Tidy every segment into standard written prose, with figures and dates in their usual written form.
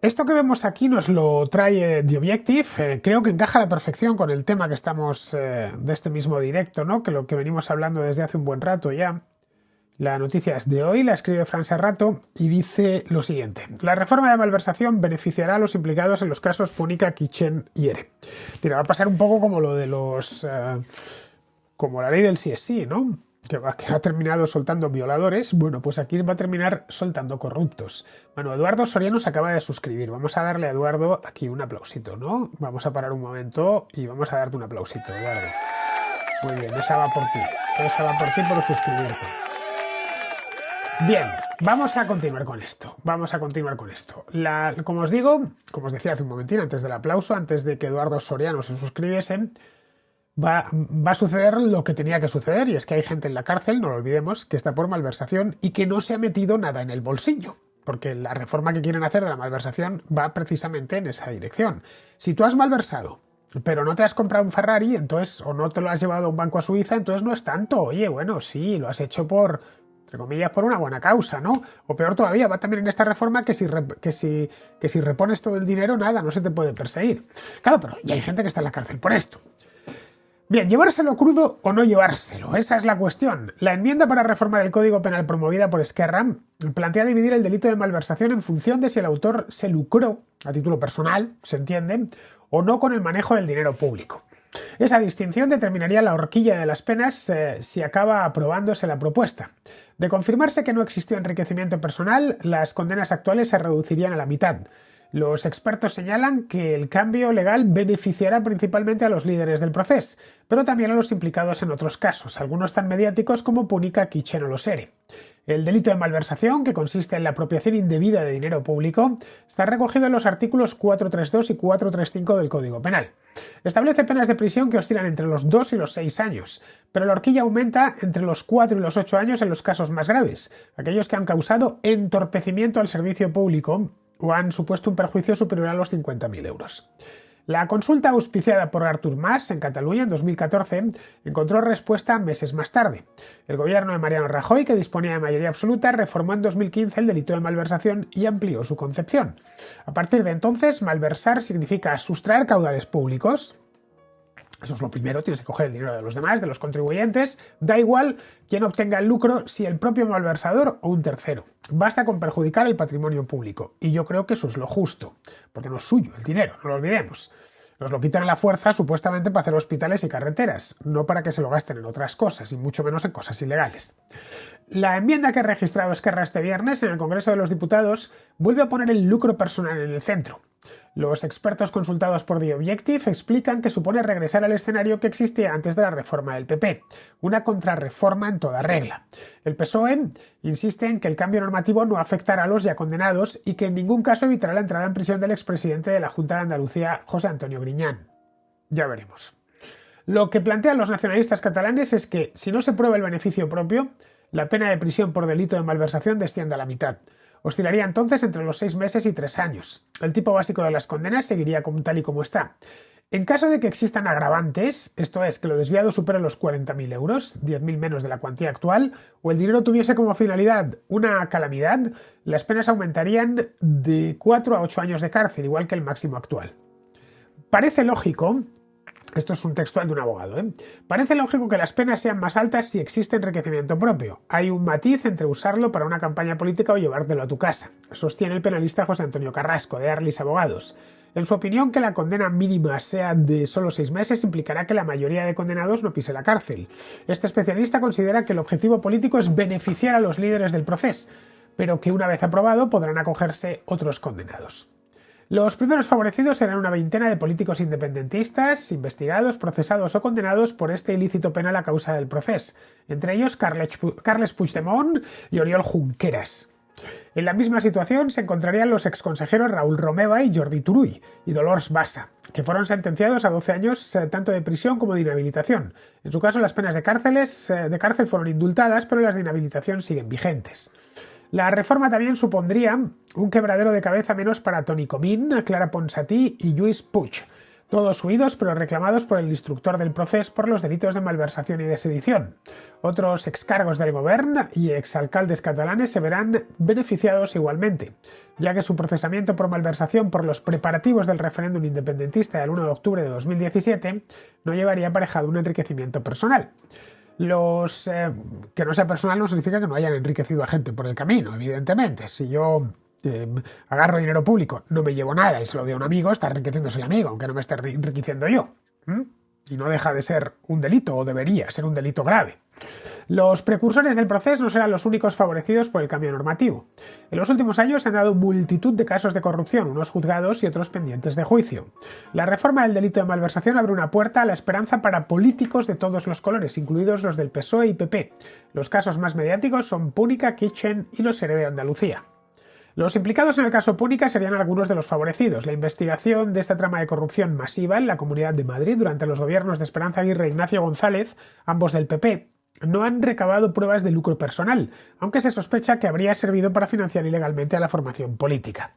Esto que vemos aquí nos lo trae The Objective. Creo que encaja a la perfección con el tema que estamos de este mismo directo, ¿no? Que lo que venimos hablando desde hace un buen rato ya. La noticia es de hoy, la escribe Fran Serrato y dice lo siguiente. La reforma de malversación beneficiará a los implicados en los casos Púnica, Kitchen y ERE. Tira, va a pasar un poco como lo de los... como la ley del sí es sí, ¿no? Que ha terminado soltando violadores. Bueno, pues aquí va a terminar soltando corruptos. Bueno, Eduardo Soriano se acaba de suscribir. Vamos a darle a Eduardo aquí un aplausito, ¿no? Vamos a parar un momento y vamos a darte un aplausito, Eduardo. Muy bien, esa va por ti. Esa va por ti por suscribirte. Bien, vamos a continuar con esto. Como os digo, como os decía hace un momentín, antes del aplauso, antes de que Eduardo Soriano se suscribiese, va a suceder lo que tenía que suceder, y es que hay gente en la cárcel, no lo olvidemos, que está por malversación y que no se ha metido nada en el bolsillo. Porque la reforma que quieren hacer de la malversación va precisamente en esa dirección. Si tú has malversado, pero no te has comprado un Ferrari, entonces, o no te lo has llevado a un banco a Suiza, entonces no es tanto. Oye, bueno, sí, lo has hecho por, entre comillas, por una buena causa, ¿no? O peor todavía, va también en esta reforma que si repones todo el dinero, nada, no se te puede perseguir. Claro, pero ya hay gente que está en la cárcel por esto. Bien, ¿llevárselo crudo o no llevárselo? Esa es la cuestión. La enmienda para reformar el Código Penal promovida por Esquerra plantea dividir el delito de malversación en función de si el autor se lucró, a título personal, se entiende, o no con el manejo del dinero público. Esa distinción determinaría la horquilla de las penas si acaba aprobándose la propuesta. De confirmarse que no existió enriquecimiento personal, las condenas actuales se reducirían a la mitad. Los expertos señalan que el cambio legal beneficiará principalmente a los líderes del proceso, pero también a los implicados en otros casos, algunos tan mediáticos como Púnica, Kitchen o los ERE. El delito de malversación, que consiste en la apropiación indebida de dinero público, está recogido en los artículos 432 y 435 del Código Penal. Establece penas de prisión que oscilan entre los 2 y los 6 años, pero la horquilla aumenta entre los 4 y los 8 años en los casos más graves, aquellos que han causado entorpecimiento al servicio público o han supuesto un perjuicio superior a los 50.000 euros. La consulta auspiciada por Artur Mas en Cataluña en 2014 encontró respuesta meses más tarde. El gobierno de Mariano Rajoy, que disponía de mayoría absoluta, reformó en 2015 el delito de malversación y amplió su concepción. A partir de entonces, malversar significa sustraer caudales públicos. Eso es lo primero, tienes que coger el dinero de los demás, de los contribuyentes, da igual quién obtenga el lucro, si el propio malversador o un tercero. Basta con perjudicar el patrimonio público, y yo creo que eso es lo justo, porque no es suyo el dinero, no lo olvidemos. Nos lo quitan a la fuerza supuestamente para hacer hospitales y carreteras, no para que se lo gasten en otras cosas, y mucho menos en cosas ilegales. La enmienda que ha registrado Esquerra este viernes en el Congreso de los Diputados vuelve a poner el lucro personal en el centro. Los expertos consultados por The Objective explican que supone regresar al escenario que existía antes de la reforma del PP, una contrarreforma en toda regla. El PSOE insiste en que el cambio normativo no afectará a los ya condenados y que en ningún caso evitará la entrada en prisión del expresidente de la Junta de Andalucía, José Antonio Griñán. Ya veremos. Lo que plantean los nacionalistas catalanes es que, si no se prueba el beneficio propio, la pena de prisión por delito de malversación desciende a la mitad. Oscilaría entonces entre los 6 meses y 3 años. El tipo básico de las condenas seguiría tal y como está. En caso de que existan agravantes, esto es, que lo desviado supere los 40.000 euros, 10.000 menos de la cuantía actual, o el dinero tuviese como finalidad una calamidad, las penas aumentarían de 4 a 8 años de cárcel, igual que el máximo actual. Parece lógico. Esto es un textual de un abogado, ¿eh? Parece lógico que las penas sean más altas si existe enriquecimiento propio. Hay un matiz entre usarlo para una campaña política o llevártelo a tu casa, sostiene el penalista José Antonio Carrasco, de Arlis Abogados. En su opinión, que la condena mínima sea de solo 6 meses implicará que la mayoría de condenados no pise la cárcel. Este especialista considera que el objetivo político es beneficiar a los líderes del proceso, pero que una vez aprobado podrán acogerse otros condenados. Los primeros favorecidos serán una veintena de políticos independentistas, investigados, procesados o condenados por este ilícito penal a causa del proceso, entre ellos Carles Puigdemont y Oriol Junqueras. En la misma situación se encontrarían los exconsejeros Raúl Romeva y Jordi Turull y Dolors Bassa, que fueron sentenciados a 12 años tanto de prisión como de inhabilitación. En su caso, las penas de cárcel fueron indultadas, pero las de inhabilitación siguen vigentes. La reforma también supondría un quebradero de cabeza menos para Toni Comín, Clara Ponsatí y Lluís Puig. Todos huidos pero reclamados por el instructor del procés por los delitos de malversación y de sedición. Otros excargos del gobierno y exalcaldes catalanes se verán beneficiados igualmente, ya que su procesamiento por malversación por los preparativos del referéndum independentista del 1 de octubre de 2017 no llevaría aparejado un enriquecimiento personal. Que no sea personal no significa que no hayan enriquecido a gente por el camino, evidentemente. Si yo agarro dinero público, no me llevo nada y se lo doy a un amigo, está enriqueciéndose el amigo, aunque no me esté enriqueciendo yo. Y no deja de ser un delito, o debería ser un delito grave. Los precursores del proceso no serán los únicos favorecidos por el cambio normativo. En los últimos años se han dado multitud de casos de corrupción, unos juzgados y otros pendientes de juicio. La reforma del delito de malversación abre una puerta a la esperanza para políticos de todos los colores, incluidos los del PSOE y PP. Los casos más mediáticos son Púnica, Kitchen y los Herede de Andalucía. Los implicados en el caso Púnica serían algunos de los favorecidos. La investigación de esta trama de corrupción masiva en la Comunidad de Madrid durante los gobiernos de Esperanza Aguirre e Ignacio González, ambos del PP, no han recabado pruebas de lucro personal, aunque se sospecha que habría servido para financiar ilegalmente a la formación política.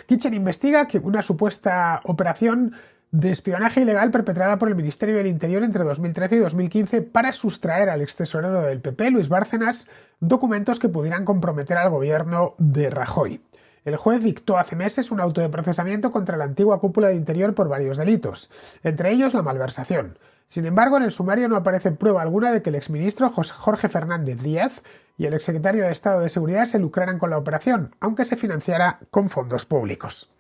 Kitchen investiga que una supuesta operación de espionaje ilegal perpetrada por el Ministerio del Interior entre 2013 y 2015 para sustraer al extesorero del PP, Luis Bárcenas, documentos que pudieran comprometer al gobierno de Rajoy. El juez dictó hace meses un auto de procesamiento contra la antigua cúpula de Interior por varios delitos, entre ellos la malversación. Sin embargo, en el sumario no aparece prueba alguna de que el exministro Jorge Fernández Díaz y el exsecretario de Estado de Seguridad se lucraran con la operación, aunque se financiara con fondos públicos.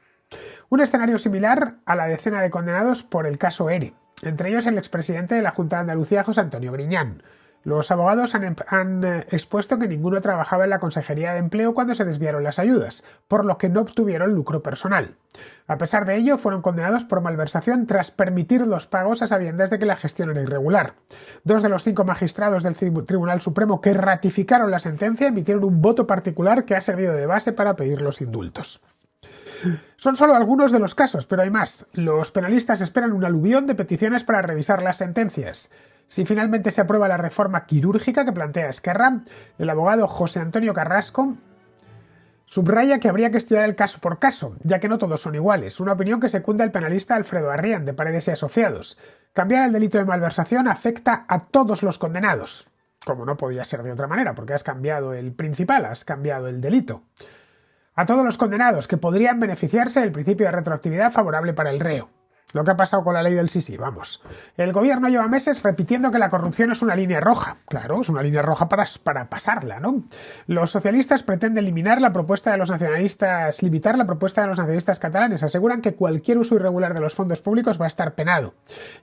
Un escenario similar a la decena de condenados por el caso ERE, entre ellos el expresidente de la Junta de Andalucía, José Antonio Griñán. Los abogados han expuesto que ninguno trabajaba en la Consejería de Empleo cuando se desviaron las ayudas, por lo que no obtuvieron lucro personal. A pesar de ello, fueron condenados por malversación tras permitir los pagos a sabiendas de que la gestión era irregular. 2 de los 5 magistrados del Tribunal Supremo que ratificaron la sentencia emitieron un voto particular que ha servido de base para pedir los indultos. Son solo algunos de los casos, pero hay más. Los penalistas esperan un aluvión de peticiones para revisar las sentencias. Si finalmente se aprueba la reforma quirúrgica que plantea Esquerra, el abogado José Antonio Carrasco subraya que habría que estudiar el caso por caso, ya que no todos son iguales, una opinión que secunda el penalista Alfredo Arrián, de Paredes y Asociados. Cambiar el delito de malversación afecta a todos los condenados, como no podía ser de otra manera, porque has cambiado el principal, has cambiado el delito. A todos los condenados que podrían beneficiarse del principio de retroactividad favorable para el reo. Lo que ha pasado con la ley del sí, vamos. El gobierno lleva meses repitiendo que la corrupción es una línea roja. Claro, es una línea roja para pasarla, ¿no? Los socialistas pretenden limitar la propuesta de los nacionalistas catalanes. Aseguran que cualquier uso irregular de los fondos públicos va a estar penado.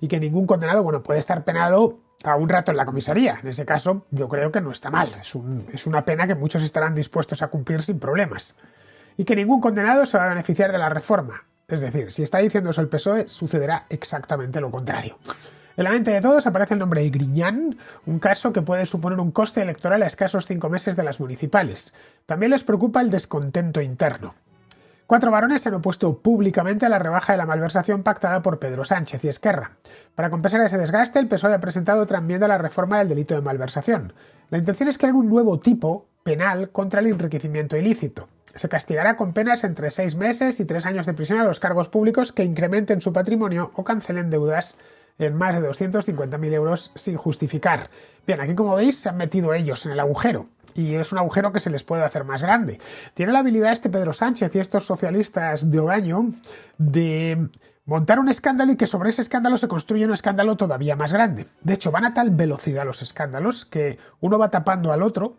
Y que ningún condenado, puede estar penado a un rato en la comisaría. En ese caso, yo creo que no está mal. Es una pena que muchos estarán dispuestos a cumplir sin problemas. Y que ningún condenado se va a beneficiar de la reforma. Es decir, si está diciendo eso el PSOE, sucederá exactamente lo contrario. En la mente de todos aparece el nombre de Griñán, un caso que puede suponer un coste electoral a escasos 5 meses de las municipales. También les preocupa el descontento interno. 4 varones se han opuesto públicamente a la rebaja de la malversación pactada por Pedro Sánchez y Esquerra. Para compensar ese desgaste, el PSOE ha presentado otra enmienda a la reforma del delito de malversación. La intención es crear un nuevo tipo penal contra el enriquecimiento ilícito. Se castigará con penas entre 6 meses y 3 años de prisión a los cargos públicos que incrementen su patrimonio o cancelen deudas en más de 250.000 euros sin justificar. Bien, aquí como veis se han metido ellos en el agujero. Y es un agujero que se les puede hacer más grande. Tiene la habilidad este Pedro Sánchez y estos socialistas de Ogaño de montar un escándalo y que sobre ese escándalo se construye un escándalo todavía más grande. De hecho, van a tal velocidad los escándalos que uno va tapando al otro.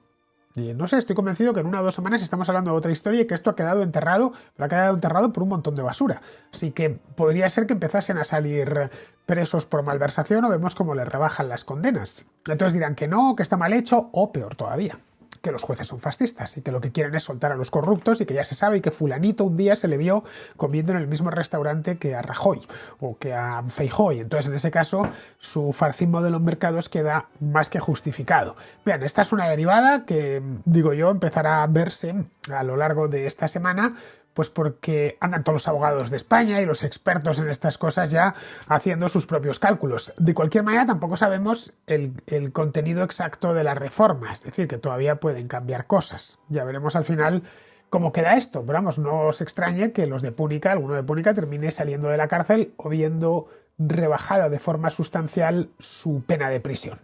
Y no sé, estoy convencido que en 1 o 2 semanas estamos hablando de otra historia y que esto ha quedado enterrado, pero ha quedado enterrado por un montón de basura. Así que podría ser que empezasen a salir presos por malversación o vemos cómo les rebajan las condenas. Entonces dirán que no, que está mal hecho o peor todavía, que los jueces son fascistas y que lo que quieren es soltar a los corruptos y que ya se sabe y que fulanito un día se le vio comiendo en el mismo restaurante que a Rajoy o que a Feijóo y entonces en ese caso su farcismo de los mercados queda más que justificado. Bien, esta es una derivada que, digo yo, empezará a verse a lo largo de esta semana, pues porque andan todos los abogados de España y los expertos en estas cosas ya haciendo sus propios cálculos. De cualquier manera, tampoco sabemos el contenido exacto de la reforma, es decir, que todavía pueden cambiar cosas. Ya veremos al final cómo queda esto. Pero vamos, no os extrañe que los de Púnica, alguno de Púnica, termine saliendo de la cárcel o viendo rebajada de forma sustancial su pena de prisión.